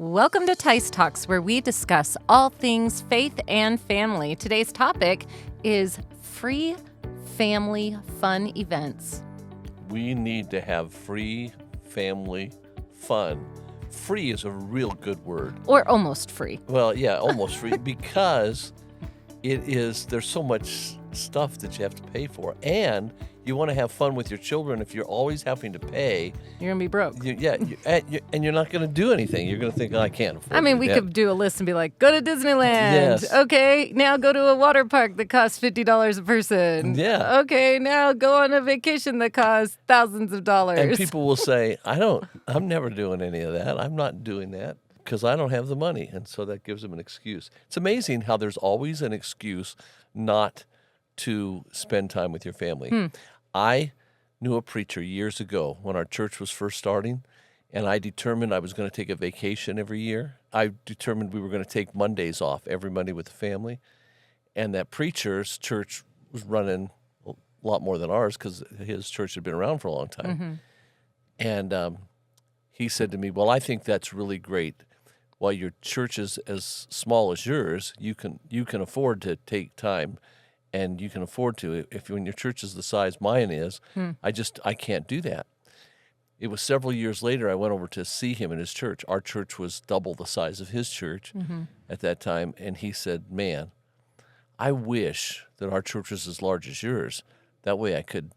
Welcome to Teis Talks, where we discuss all things faith and family. Today's topic is free family fun events. We need to have free family fun. Free is a real good word. Or almost free. Well, yeah, almost free because there's so much stuff that you have to pay for. And you want to have fun with your children. If you're always having to pay, you're going to be broke. And you're not going to do anything. You're going to think, I can't afford it. We could do a list and be like, go to Disneyland. Yes. Okay, now go to a water park that costs $50 a person. Yeah. Okay, now go on a vacation that costs thousands of dollars. And people will say, I'm never doing any of that. I'm not doing that because I don't have the money. And so that gives them an excuse. It's amazing how there's always an excuse not to spend time with your family. I knew a preacher years ago when our church was first starting, and I determined I was going to take a vacation every year. I determined we were going to take Mondays off every Monday with the family, and that preacher's church was running a lot more than ours because his church had been around for a long time. And he said to me, well, I think that's really great. While your church is as small as yours, you can afford to take time. And you can afford to, when your church is the size mine is, I can't do that. It was several years later I went over to see him in his church. Our church was double the size of his church at that time. And he said, man, I wish that our church was as large as yours. That way I could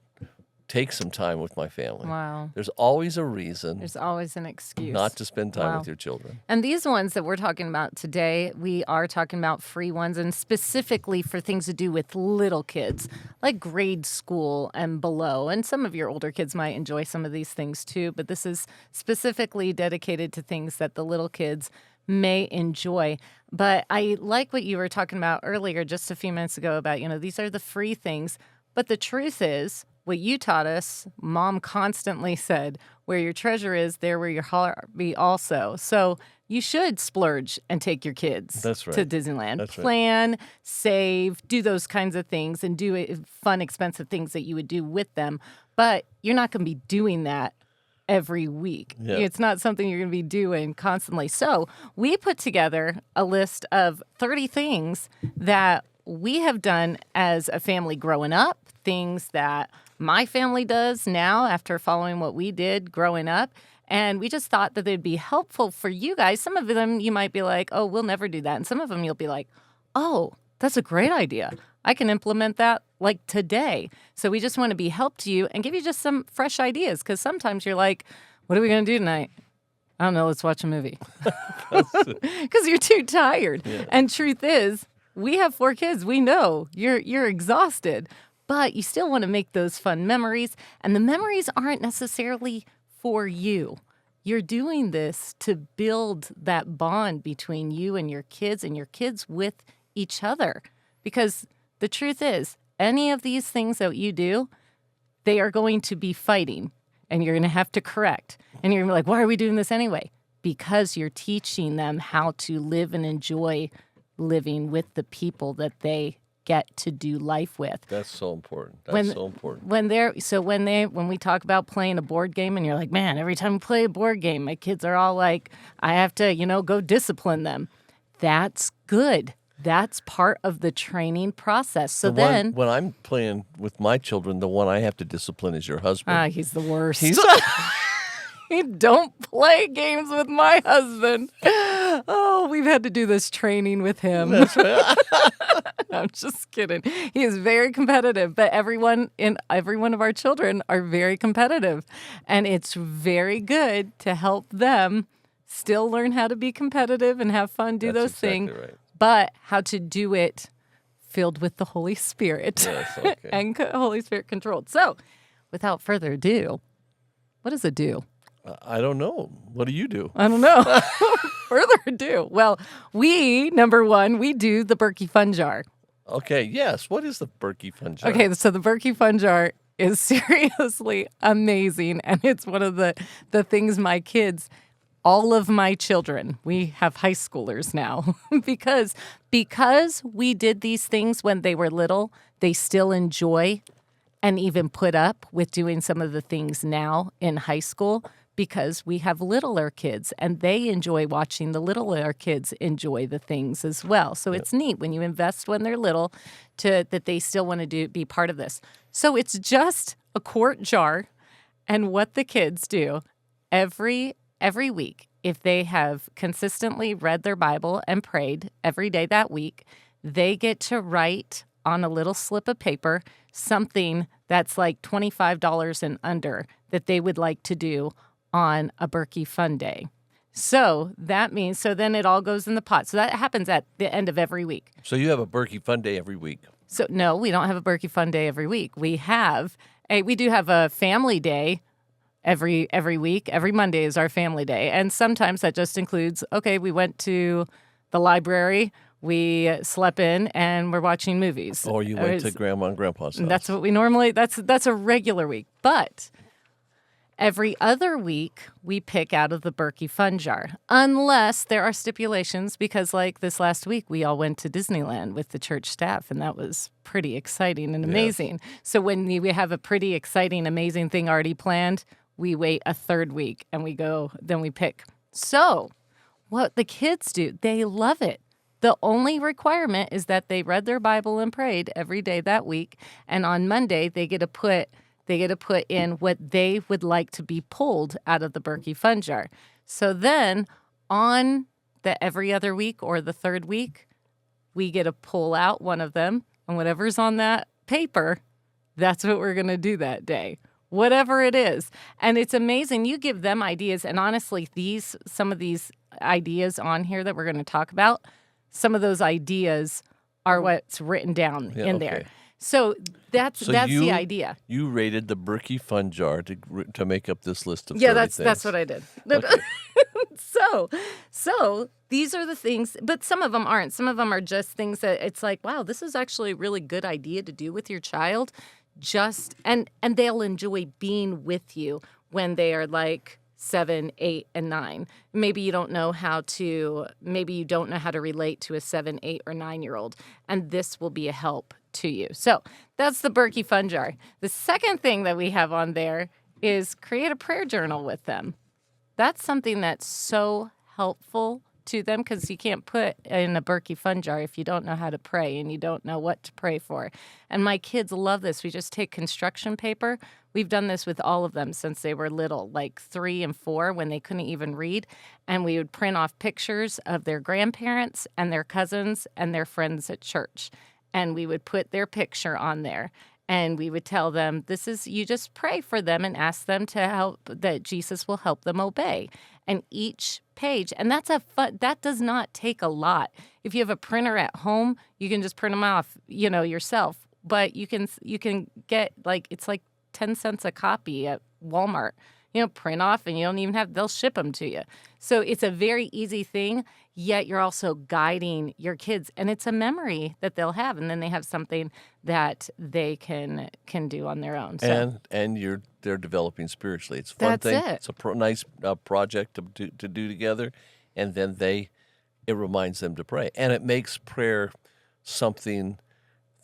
take some time with my family. Wow. There's always a reason. There's always an excuse. Not to spend time with your children. And these ones that we're talking about today, we are talking about free ones and specifically for things to do with little kids, like grade school and below. And some of your older kids might enjoy some of these things too, but this is specifically dedicated to things that the little kids may enjoy. But I like what you were talking about earlier, just a few minutes ago, about, these are the free things. But the truth is, what you taught us, Mom constantly said, where your treasure is, there will your heart be also. So you should splurge and take your kids to Disneyland. That's Plan, save, do those kinds of things, and do fun, expensive things that you would do with them. But you're not going to be doing that every week. Yeah. It's not something you're going to be doing constantly. So we put together a list of 30 things that we have done as a family growing up, things that my family does now after following what we did growing up. And we just thought that they'd be helpful for you guys. Some of them you might be like, oh, we'll never do that. And some of them you'll be like, oh, that's a great idea. I can implement that like today. So we just want to be help to you and give you just some fresh ideas. Because sometimes you're like, what are we going to do tonight? I don't know. Let's watch a movie. Because you're too tired. Yeah. And truth is, we have 4 kids. We know you're exhausted. But you still want to make those fun memories, and the memories aren't necessarily for you. You're doing this to build that bond between you and your kids with each other. Because the truth is, any of these things that you do, they are going to be fighting, and you're going to have to correct. And you're going to be like, why are we doing this anyway? Because you're teaching them how to live and enjoy living with the people that they get to do life with. That's so important. So important. When we talk about playing a board game and you're like, man, every time we play a board game, my kids are all like, I have to, go discipline them. That's good. That's part of the training process. So when I'm playing with my children, the one I have to discipline is your husband. He's the worst. Don't play games with my husband. Oh, we've had to do this training with him. That's right. I'm just kidding. He is very competitive, but every one of our children are very competitive. And it's very good to help them still learn how to be competitive and have fun, do those things, right. But how to do it filled with the Holy Spirit. Yes, okay. And Holy Spirit controlled. So without further ado, what does it do? I don't know. What do you do? I don't know. Further ado. Well, number one, we do the Berkey Fun Jar. Okay, yes. What is the Berkey Fun Jar? Okay, so the Berkey Fun Jar is seriously amazing, and it's one of the things my kids, all of my children, we have high schoolers now, because we did these things when they were little, they still enjoy and even put up with doing some of the things now in high school because we have littler kids and they enjoy watching the littler kids enjoy the things as well. So it's neat when you invest when they're little that they still want to be part of this. So it's just a quart jar, and what the kids do every week, if they have consistently read their Bible and prayed every day that week, they get to write on a little slip of paper something that's like $25 and under that they would like to do on a Berkey Fun Day. So that means, so then it all goes in the pot. So that happens at the end of every week. So you have a Berkey Fun Day every week. So no, we don't have a Berkey Fun Day every week. We do have a family day every week. Every Monday is our family day. And sometimes that just includes, okay, we went to the library, we slept in, and we're watching movies. Or you went to Grandma and Grandpa's house. That's what we normally, that's a regular week. But every other week, we pick out of the Berkey Fun Jar, unless there are stipulations, because like this last week, we all went to Disneyland with the church staff, and that was pretty exciting and amazing. Yes. So when we have a pretty exciting, amazing thing already planned, we wait a third week and we go, then we pick. So what the kids do, they love it. The only requirement is that they read their Bible and prayed every day that week, and on Monday they get to put in what they would like to be pulled out of the Berkey Fun Jar. So then on the every other week or the third week, we get to pull out one of them, and whatever's on that paper, that's what we're going to do that day, whatever it is. And it's amazing. You give them ideas, and honestly, some of these ideas on here that we're going to talk about, some of those ideas are what's written down in there. So that's the idea. You rated the Berkey Fun Jar to make up this list of 30 things. That's what I did. Okay. So these are the things, but some of them aren't. Some of them are just things that it's like, wow, this is actually a really good idea to do with your child. And they'll enjoy being with you when they are like 7, 8, and 9. Maybe you don't know how to relate to a 7, 8, or 9-year-old, and this will be a help to you. So that's the Berkey Fun Jar. The second thing that we have on there is create a prayer journal with them. That's something that's so helpful to them because you can't put in a Berkey Fun Jar if you don't know how to pray and you don't know what to pray for. And my kids love this. We just take construction paper. We've done this with all of them since they were little, like 3 and 4 when they couldn't even read. And we would print off pictures of their grandparents and their cousins and their friends at church. And we would put their picture on there. And we would tell them, you just pray for them and ask them to help, that Jesus will help them obey. And each page, and that does not take a lot. If you have a printer at home, you can just print them off, yourself. But you can get it's like 10 cents a copy at Walmart. Print off, and you don't even they'll ship them to you. So it's a very easy thing, yet you're also guiding your kids, and it's a memory that they'll have, and then they have something that they can do on their own. So. And they're developing spiritually. It's a fun thing. It's a nice project to do together, and then it reminds them to pray, and it makes prayer something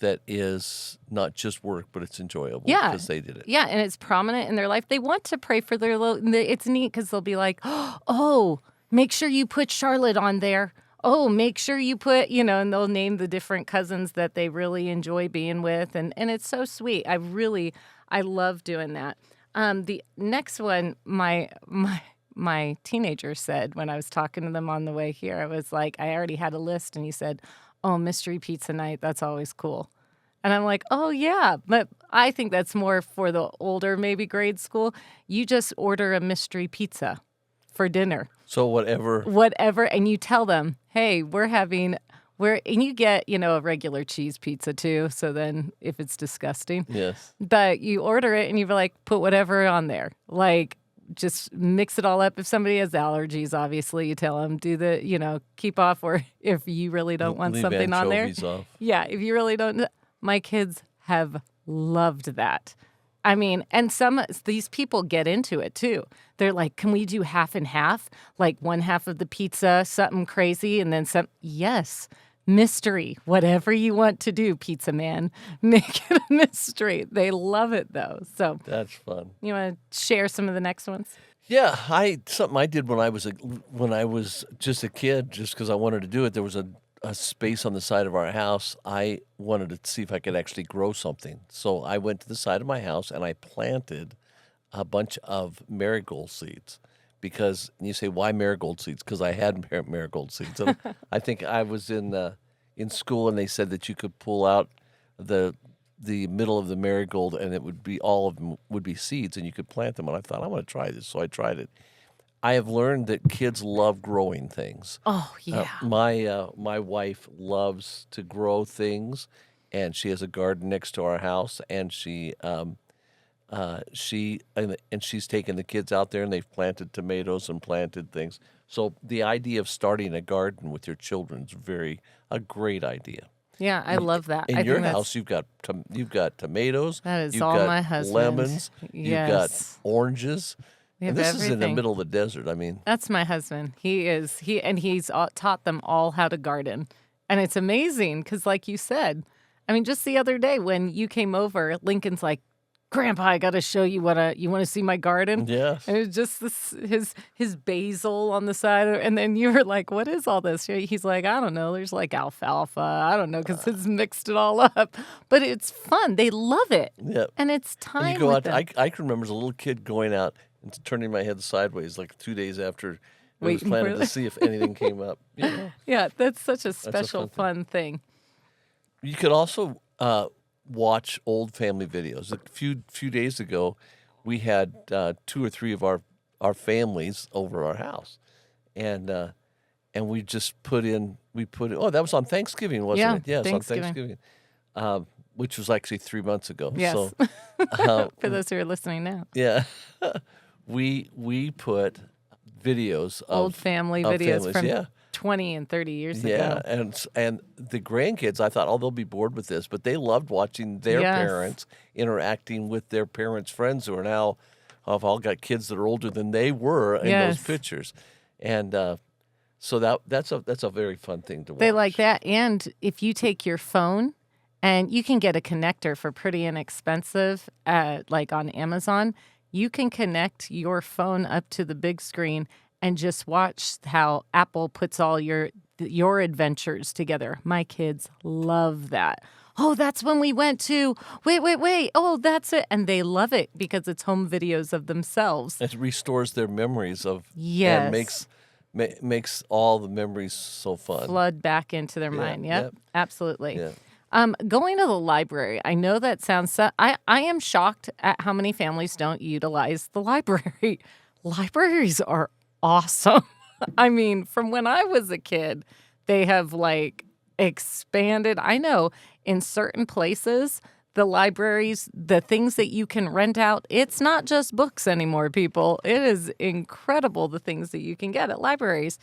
that is not just work, but it's enjoyable because they did it. Yeah, and it's prominent in their life. They want to pray for their little... It's neat because they'll be like, oh, make sure you put Charlotte on there. Oh, make sure you put, and they'll name the different cousins that they really enjoy being with. And it's so sweet. I love doing that. The next one, my teenager said when I was talking to them on the way here, I was like, I already had a list, and he said, oh, mystery pizza night, that's always cool. And I'm like, oh, yeah, but I think that's more for the older, maybe grade school. You just order a mystery pizza for dinner. So whatever, and you tell them, hey, and you get, a regular cheese pizza too, so then if it's disgusting. Yes. But you order it, and you're like, put whatever on there. Like, just mix it all up. If somebody has allergies, obviously, you tell them, keep off, or if you really don't want something on there. Off. Yeah, if you really don't. My kids have loved that. I mean, and these people get into it too. They're like, can we do half and half? Like one half of the pizza, something crazy, and then some. Yes. Mystery, whatever you want to do, pizza man, make it a mystery. They love it though. So that's fun. You want to share some of the next ones? Yeah, something I did when I was just a kid, just because I wanted to do it. There was a space on the side of our house. I wanted to see if I could actually grow something. So I went to the side of my house and I planted a bunch of marigold seeds. Because you say, why marigold seeds? Because I had marigold seeds. And I think I was in school and they said that you could pull out the middle of the marigold and it would be all of them would be seeds and you could plant them. And I thought, I want to try this. So I tried it. I have learned that kids love growing things. Oh, yeah. My wife loves to grow things, and she has a garden next to our house, and she's taken the kids out there and they've planted tomatoes and planted things. So the idea of starting a garden with your children is a great idea. Yeah, I love that. In I your think house, you've got tomatoes. that is you've all got my husband. lemons. You've got Yes. oranges. We And have this is in the everything. middle of the desert. I mean, That's my husband. He's taught them all how to garden. And it's amazing because, like you said, I mean, just the other day when you came over, Lincoln's like, Grandpa, I got to show you you want to see my garden? yes. And it was just his basil on the side. And then you were like, what is all this? He's like, I don't know. There's like alfalfa. I don't know because it's mixed it all up. But it's fun. They love it. Yeah. And it's And time you go with out. them. I can remember as a little kid going out and turning my head sideways like 2 days after it was Waiting for planted the- to see if anything came up. You know? Yeah, that's such a a special, fun fun thing. You could also watch old family videos. A few days ago, we had 2 or 3 of our families over our house, and we just put in. Oh, that was on Thanksgiving, wasn't Yeah, it? Yes, on Thanksgiving. Thanksgiving, which was actually 3 months ago. Yes. So, For those who are listening now. yeah, we put videos of Old family of videos families, from yeah. 20 and 30 years Yeah, ago. and the grandkids, I thought, oh, they'll be bored with this, but they loved watching their Yes. parents interacting with their parents' friends who are now have all got kids that are older than they were in those Yes. pictures, and so that's a very fun thing to watch. They like that. And if you take your phone and you can get a connector for pretty inexpensive, like on Amazon, you can connect your phone up to the big screen and just watch how Apple puts all your adventures together. My kids love that. Oh, that's when we went to, wait. Oh, that's it. And they love it because it's home videos of themselves. It restores their memories of Yes. and makes all the memories so fun. Flood back into their Yeah, mind. Yep, yep. absolutely. Yeah. Going to the library. I know that sounds. I am shocked at how many families don't utilize the library. Libraries are awesome. I mean, from when I was a kid, they have like expanded. I know in certain places, the libraries, the things that you can rent out, it's not just books anymore, people. It is incredible the things that you can get at libraries.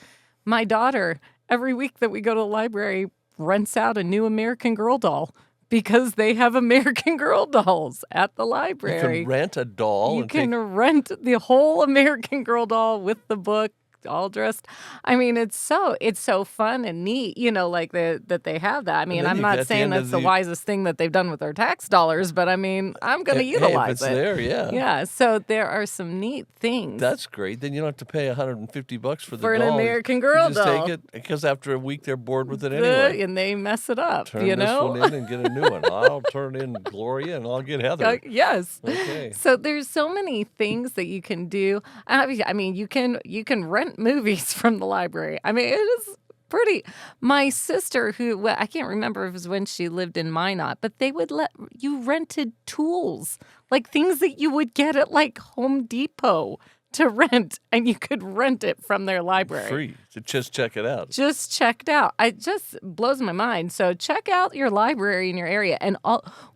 My daughter, every week that we go to the library, rents out a new American Girl doll because they have American Girl dolls at the You library. can rent a doll You and can take rent the whole American Girl doll with the book, all dressed. I mean, it's so fun and neat, like that they have that. I mean, then I'm you not get at the saying end that's of the the- wisest thing that they've done with their tax dollars, but I mean, I'm going to Hey, utilize if it's it. there, yeah. Yeah, so there are some neat things. That's great. Then you don't have to pay $150 for the For an doll. American Girl you just doll. take it because after a week they're bored with it anyway. And they mess it up, Turn you this know? one in and get a new one. I'll turn in Gloria and I'll get Heather. Yes. Okay. So there's so many things that you can do. I mean, you can rent movies from the library. I mean, it is pretty. My sister, I can't remember if it was when she lived in Minot, but they would let you rented tools, like things that you would get at like Home Depot to rent, and you could rent it from their library. Free. So just check it out. Just checked out. It just blows my mind. So check out your library in your area. And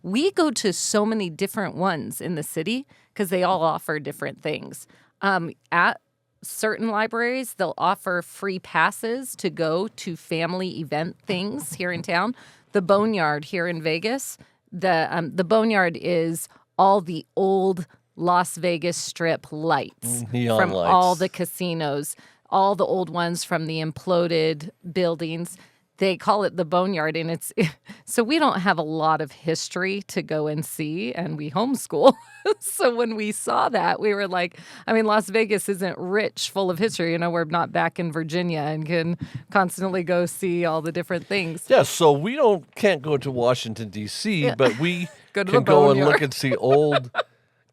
we go to so many different ones in the city because they all offer different things. At certain libraries, they'll offer free passes to go to family event things here in town. The Boneyard here in Vegas, the Boneyard is all the old Las Vegas Strip lights Neon from lights. all the casinos, all the old ones from the imploded buildings. they call it the Boneyard, and it's so we don't have a lot of history to go and see, and we homeschool. So when we saw that, we were like, I mean, Las Vegas isn't rich, full of history. We're not back in Virginia and can constantly go see all the different things. Yeah, so we can't go to Washington, D.C., Yeah. but we Go to can the go and look Boneyard. and see old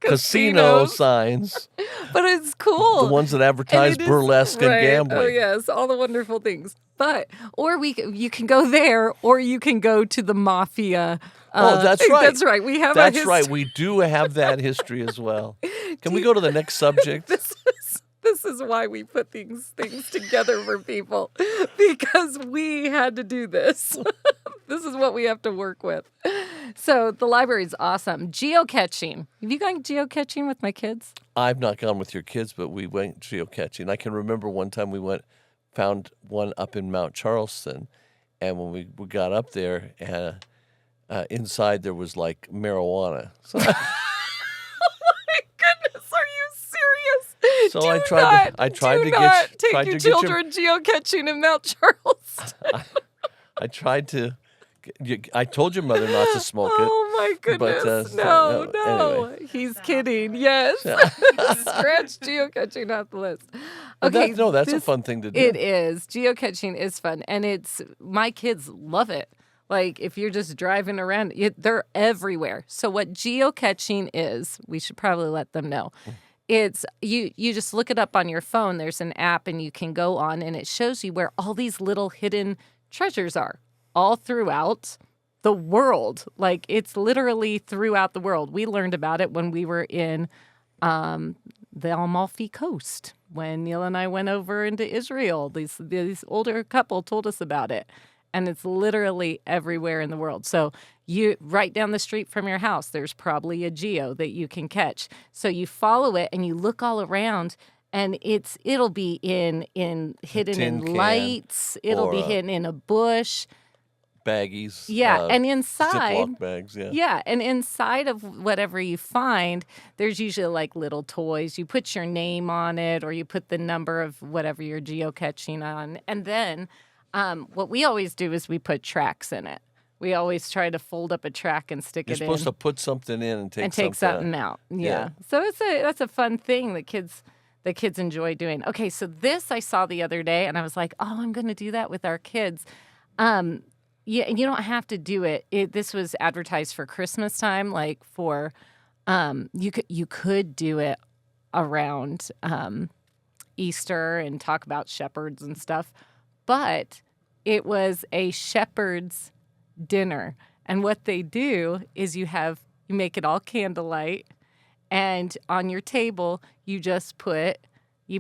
casino Casinos. signs, But it's cool. the ones that And advertise it is- burlesque and right. gambling. Oh yes, all the wonderful things. But you can go there, or you can go to the mafia. Oh, that's right. That's right. We have a That's history. right. We do have that history as well. Can we go to the next subject? This is why we put things together for people, because we had to do this. This is what we have to work with. So the library is awesome. Geocaching. Have you gone geocaching with my kids? I've not gone with your kids, but we went geocaching. I can remember one time found one up in Mount Charleston, and when we got up there, inside there was like marijuana. So, Goodness, are you serious? So do I tried to not take tried your to get your- children geocaching in Mount Charleston. I tried to. I told your mother not to smoke it. Oh my goodness! No. anyway. He's kidding. Yes, scratch geocaching off the list. But Okay, that's a fun thing to do. It is. Geocaching is fun, and my kids love it. Like if you're just driving around, they're everywhere. So what geocaching is, we should probably let them know. It's you just look it up on your phone. There's an app, and you can go on, and it shows you where all these little hidden treasures are all throughout the world. Like it's literally throughout the world. We learned about it when we were in the Amalfi Coast. When Neil and I went over into Israel, these older couple told us about it. And it's literally everywhere in the world. So right down the street from your house, there's probably a geo that you can catch. So you follow it and you look all around, and it'll be hidden in lights. It'll be hidden in a bush. Baggies. Yeah, and inside, Ziploc bags, yeah. Yeah, and inside of whatever you find, there's usually like little toys. You put your name on it, or you put the number of whatever you're geocaching on. And then what we always do is we put tracks in it. We always try to fold up a track and stick You're it in. supposed to put something in and take something out. Yeah. So that's a fun thing that kids enjoy doing. Okay, so this I saw the other day, and I was like, oh, I'm going to do that with our kids. Yeah, and you don't have to do it. This was advertised for Christmas time, like for you could do it around Easter and talk about shepherds and stuff, but it was a shepherd's dinner, and what they do is you make it all candlelight, and on your table you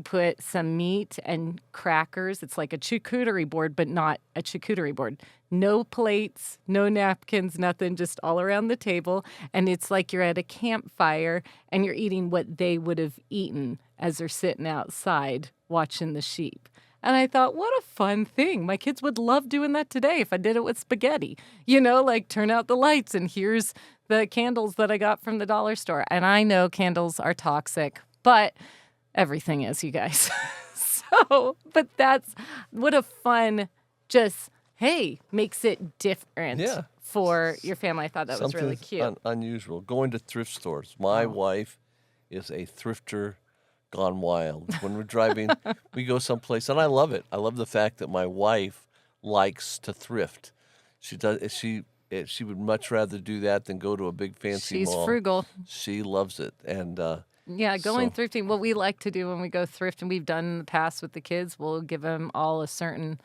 put some meat and crackers. It's like a charcuterie board, but not a charcuterie board. No plates, no napkins, nothing, just all around the table. And it's like you're at a campfire and you're eating what they would have eaten as they're sitting outside watching the sheep. And I thought, what a fun thing. My kids would love doing that today if I did it with spaghetti. Like turn out the lights and here's the candles that I got from the dollar store. And I know candles are toxic, but everything is, you guys. But that's what a fun, makes it different for your family. I thought that was really cute. Unusual. Going to thrift stores. My wife is a thrifter gone wild. When we're driving, we go someplace, and I love it. I love the fact that my wife likes to thrift. She does. She would much rather do that than go to a big fancy mall. She's frugal. She loves it, and going thrifting. What we like to do when we go thrift, and we've done in the past with the kids, we'll give them all a certain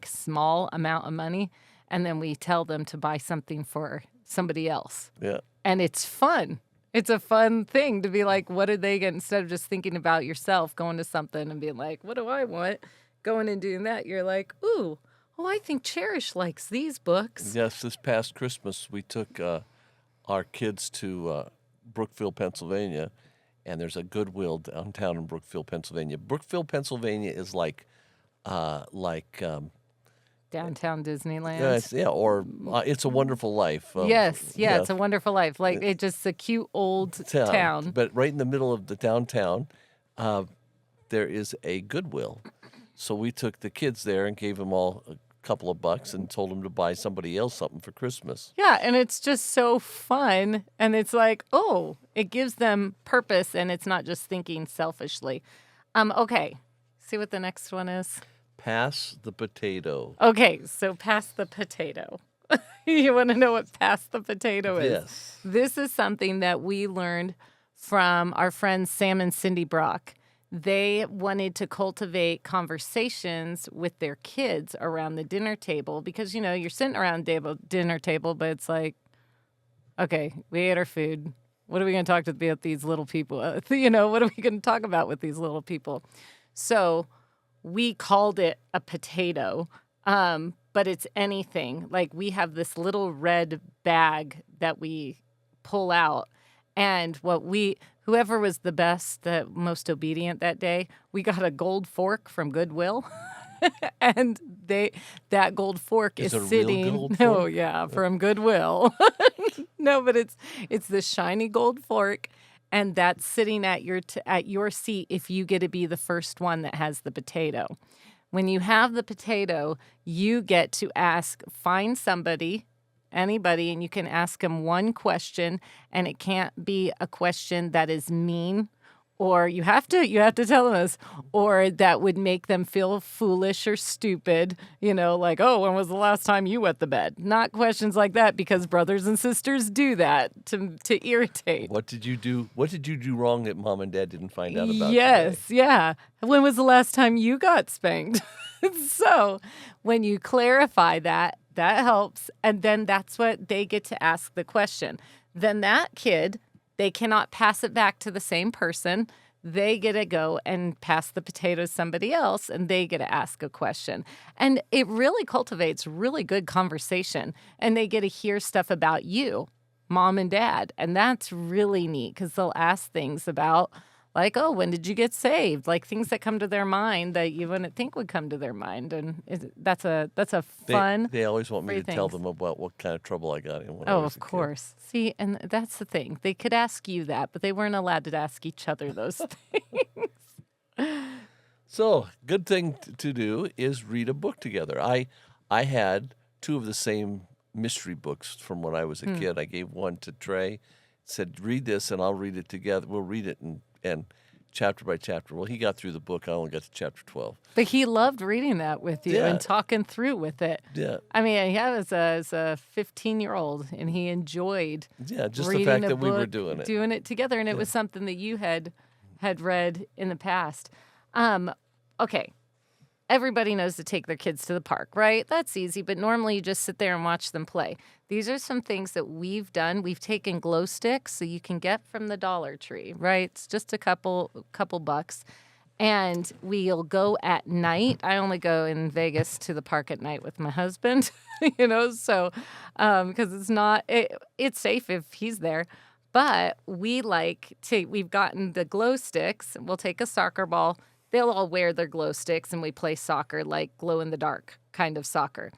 small amount of money, and then we tell them to buy something for somebody else. Yeah, and it's fun. It's a fun thing to be like, what did they get? Instead of just thinking about yourself, going to something and being like, what do I want? Going and doing that, you're like, ooh, I think Cherish likes these books. Yes, this past Christmas, we took our kids to Brookfield, Pennsylvania, and there's a Goodwill downtown in Brookfield, Pennsylvania. Brookfield, Pennsylvania is like Downtown Disneyland. Or It's a Wonderful Life. Yes, It's a Wonderful Life. It's just a cute old town. But right in the middle of the downtown, there is a Goodwill. So we took the kids there and gave them all couple of bucks and told them to buy somebody else something for Christmas. Yeah, and it's just so fun. And it's like, oh, it gives them purpose and it's not just thinking selfishly. Okay. See what the next one is? Pass the potato. Okay, so pass the potato. You want to know what pass the potato is? Yes. This is something that we learned from our friends Sam and Cindy Brock. They wanted to cultivate conversations with their kids around the dinner table because, you're sitting around dinner table, but it's like, okay, we ate our food. What are we going to talk about these little people? What are we going to talk about with these little people? So we called it a potato, but it's anything. Like we have this little red bag that we pull out. And whoever was the best, the most obedient that day, we got a gold fork from Goodwill. And that gold fork is it a sitting. real gold No, fork? yeah, from Goodwill. No, but it's the shiny gold fork, and that's sitting at your seat if you get to be the first one that has the potato. When you have the potato, you get to find anybody, and you can ask them one question, and it can't be a question that is mean, or you have to tell them this, or that would make them feel foolish or stupid, like, oh, when was the last time you wet the bed? Not questions like that, because brothers and sisters do that to irritate. What did you do? What did you do wrong that mom and dad didn't find out about? Yes, today? yeah. When was the last time you got spanked? So when you clarify that helps. And then that's what they get to ask the question. Then that kid, they cannot pass it back to the same person. They get to go and pass the potato to somebody else, and they get to ask a question. And it really cultivates really good conversation. And they get to hear stuff about you, mom and dad. And that's really neat because they'll ask things about, like, oh, when did you get saved? Like things that come to their mind that you wouldn't think would come to their mind. And that's a fun. They always want me to tell things. them about what kind of trouble I got in when I Oh, was of a kid. course. See, and that's the thing. They could ask you that, but they weren't allowed to ask each other those things. So, good thing to do is read a book together. I had two of the same mystery books from when I was a kid. I gave one to Trey, said, read this and I'll read it together. We'll read it and chapter by chapter. Well, he got through the book. I only got to chapter 12. But he loved reading that with you Yeah. and talking through with it. Yeah. I mean, he was a 15-year-old, and he enjoyed Yeah, just the reading fact a that we were book, doing it. together, and it was something that you had read in the past. Okay. Everybody knows to take their kids to the park, right? That's easy, but normally you just sit there and watch them play. These are some things that we've done. We've taken glow sticks so you can get from the Dollar Tree, right? It's just a couple bucks. And we'll go at night. I only go in Vegas to the park at night with my husband, so because it's safe if he's there. But we've gotten the glow sticks. We'll take a soccer ball. They'll all wear their glow sticks, and we play soccer, like glow-in-the-dark kind of soccer.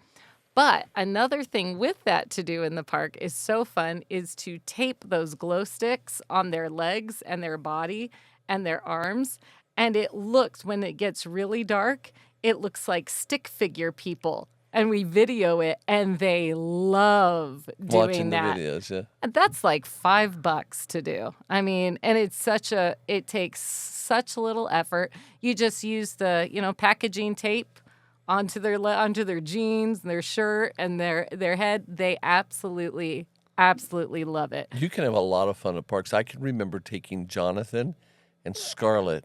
But another thing with that to do in the park is so fun is to tape those glow sticks on their legs and their body and their arms. And it looks, when it gets really dark, it looks like stick figure people. And we video it, and they love doing Watching that. the videos, yeah. And that's like $5 to do. I mean, and it takes such little effort. You just use the, packaging tape onto their jeans, and their shirt, and their head. They absolutely love it. You can have a lot of fun at parks. I can remember taking Jonathan and Scarlett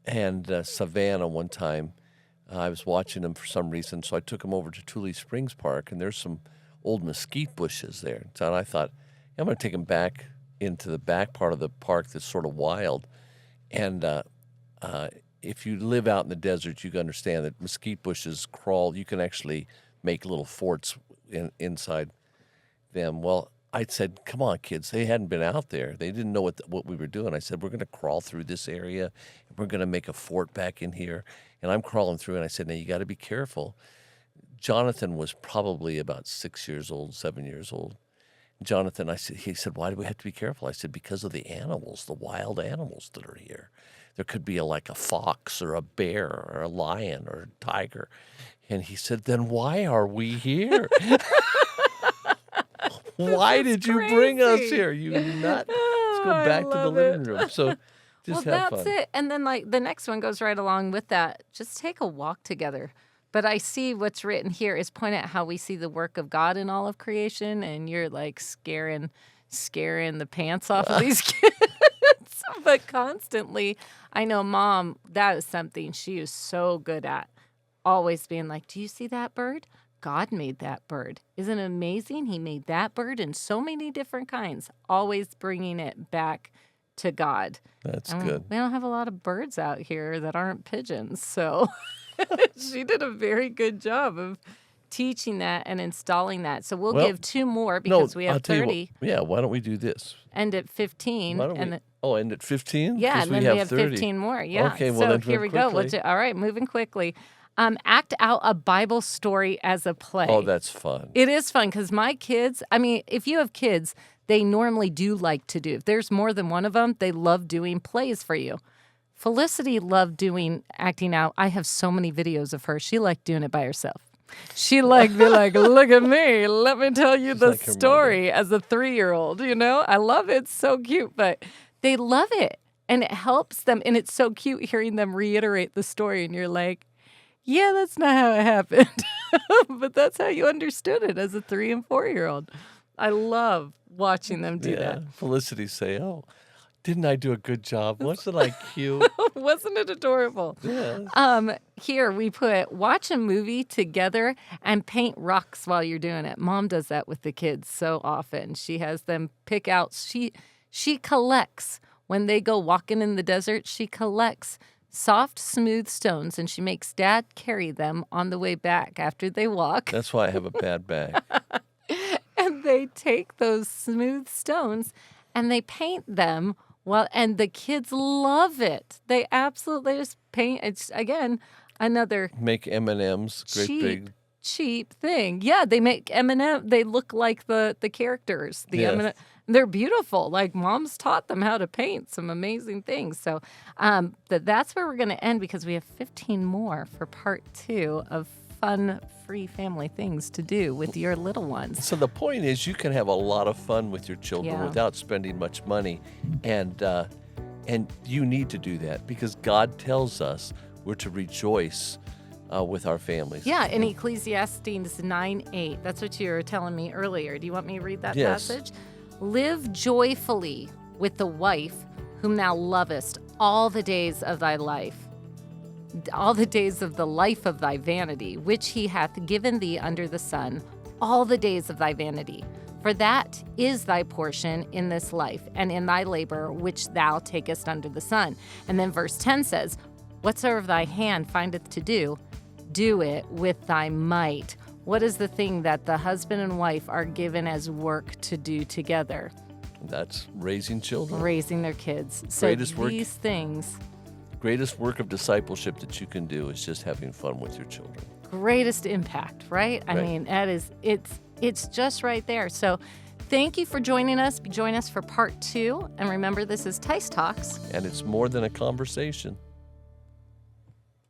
and Savannah one time. I was watching them for some reason, so I took them over to Tule Springs Park, and there's some old mesquite bushes there. So I thought, I'm going to take them back into the back part of the park that's sort of wild. And if you live out in the desert, you can understand that mesquite bushes crawl. You can actually make little forts inside them. Well, I said, come on, kids. They hadn't been out there. They didn't know what we were doing. I said, we're going to crawl through this area, and we're going to make a fort back in here. And I'm crawling through, and I said, now you got to be careful. Jonathan was probably about 6 years old, 7 years old. Jonathan, he said, why do we have to be careful? I said, because of the animals, the wild animals that are here. There could be like a fox or a bear or a lion or a tiger. And he said, then why are we here? Why did you bring us crazy. here, you nut? Oh, Let's go I back to the love living it. room. So just Well, have that's fun. it. And then, like, the next one goes right along with that. Just take a walk together. But I see what's written here is point out how we see the work of God in all of creation, and you're like scaring the pants off of these kids. But constantly, I know Mom, that is something she is so good at. Always being like, do you see that bird? God made that bird. Isn't it amazing? He made that bird in so many different kinds. Always bringing it back to God. That's And good. we don't have a lot of birds out here that aren't pigeons. So she did a very good job of teaching that and installing that. So we'll Well, give 2 more No, because we I'll have tell you 30. what. Yeah, why don't we do this? End at 15. Why don't and we? then, Oh, end at 15? yeah, 'Cause and then we have 30. 15 more. Yeah. Okay, well so then here we go. quickly. All right, moving quickly. Act out a Bible story as a play. Oh, that's fun. It is fun because my kids, I mean, if you have kids, they normally do like to do. If there's more than one of them, they love doing plays for you. Felicity loved acting out. I have so many videos of her. She liked doing it by herself. She liked be like, look at me. Let me tell you the like her story as a 3-year-old. You know, I love it. It's so cute, but they love it. And it helps them. And it's so cute hearing them reiterate the story. And you're like, yeah, that's not how it happened. But that's how you understood it as a 3 and 4-year-old. I love watching them do that. Felicity say, oh, didn't I do a good job? Wasn't I cute? Wasn't it adorable? Yeah. Here we put watch a movie together and paint rocks while you're doing it. Mom does that with the kids so often. She has them pick out. She collects when they go walking in the desert. She collects soft, smooth stones, and she makes Dad carry them on the way back after they walk. That's why I have a bad back. And they take those smooth stones and they paint them. Well, and the kids love it. They absolutely just paint. It's, again, another Make M&Ms, great cheap thing. Yeah, they make M&M. They look like the characters. The Yes. M&M. They're beautiful. Like Mom's taught them how to paint some amazing things. So that's where we're going to end because we have 15 more for part 2 of fun, free family things to do with your little ones. So the point is you can have a lot of fun with your children Yeah. without spending much money. And you need to do that because God tells us we're to rejoice with our families. Yeah, in Ecclesiastes 9:8. That's what you were telling me earlier. Do you want me to read that Yes. passage? Live joyfully with the wife whom thou lovest all the days of thy life, all the days of the life of thy vanity, which he hath given thee under the sun, all the days of thy vanity. For that is thy portion in this life, and in thy labor which thou takest under the sun. And then verse 10 says, whatsoever thy hand findeth to do, do it with thy might. What is the thing that the husband and wife are given as work to do together? That's raising children. Raising their kids. So Greatest work. these things, Greatest work of discipleship that you can do is just having fun with your children. greatest impact, right? I Right. mean, it's just right there. So thank you for joining us. Join us for part 2. And remember, this is Teis Talks. And it's more than a conversation.